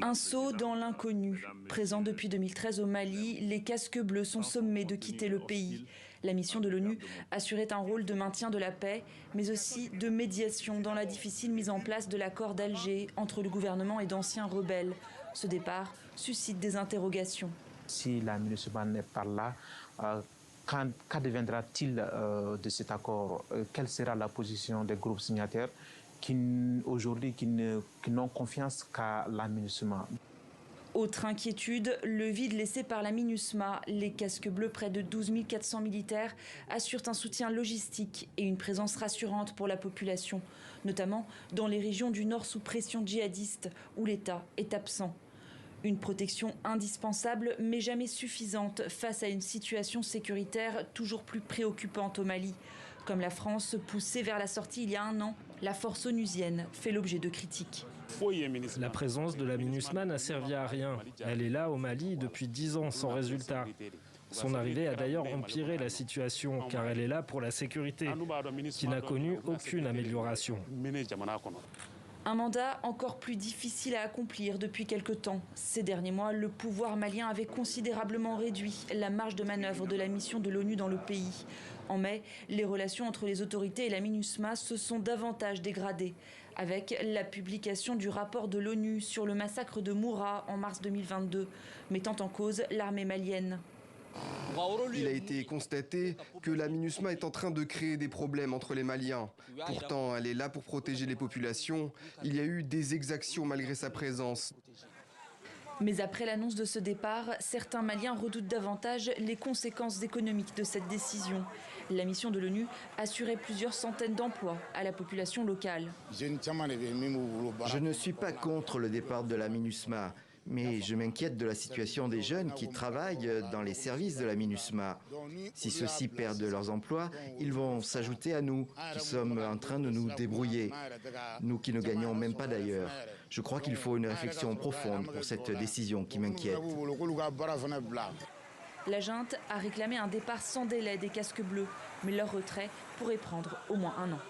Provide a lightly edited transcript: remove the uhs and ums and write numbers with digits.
Un saut dans l'inconnu. Présents depuis 2013 au Mali, les casques bleus sont sommés de quitter le pays. La mission de l'ONU assurait un rôle de maintien de la paix, mais aussi de médiation dans la difficile mise en place de l'accord d'Alger entre le gouvernement et d'anciens rebelles. Ce départ suscite des interrogations. Si la MINUSMA n'est pas là, qu'adviendra-t-il de cet accord? Quelle sera la position des groupes signataires qui aujourd'hui n'ont confiance qu'à la MINUSMA? Autre inquiétude, le vide laissé par la MINUSMA. Les casques bleus, près de 12 400 militaires, assurent un soutien logistique et une présence rassurante pour la population, notamment dans les régions du nord sous pression djihadiste où l'État est absent. Une protection indispensable mais jamais suffisante face à une situation sécuritaire toujours plus préoccupante au Mali. Comme la France poussée vers la sortie il y a un an, la force onusienne fait l'objet de critiques. La présence de la MINUSMA n'a servi à rien. Elle est là au Mali depuis 10 ans sans résultat. Son arrivée a d'ailleurs empiré la situation car elle est là pour la sécurité, qui n'a connu aucune amélioration. Un mandat encore plus difficile à accomplir depuis quelque temps. Ces derniers mois, le pouvoir malien avait considérablement réduit la marge de manœuvre de la mission de l'ONU dans le pays. En mai, les relations entre les autorités et la MINUSMA se sont davantage dégradées, avec la publication du rapport de l'ONU sur le massacre de Moura en mars 2022, mettant en cause l'armée malienne. Il a été constaté que la MINUSMA est en train de créer des problèmes entre les Maliens. Pourtant, elle est là pour protéger les populations. Il y a eu des exactions malgré sa présence. Mais après l'annonce de ce départ, certains Maliens redoutent davantage les conséquences économiques de cette décision. La mission de l'ONU assurait plusieurs centaines d'emplois à la population locale. Je ne suis pas contre le départ de la MINUSMA. Mais je m'inquiète de la situation des jeunes qui travaillent dans les services de la MINUSMA. Si ceux-ci perdent leurs emplois, ils vont s'ajouter à nous, qui sommes en train de nous débrouiller. Nous qui ne gagnons même pas d'ailleurs. Je crois qu'il faut une réflexion profonde pour cette décision qui m'inquiète. La junte a réclamé un départ sans délai des casques bleus, mais leur retrait pourrait prendre au moins un an.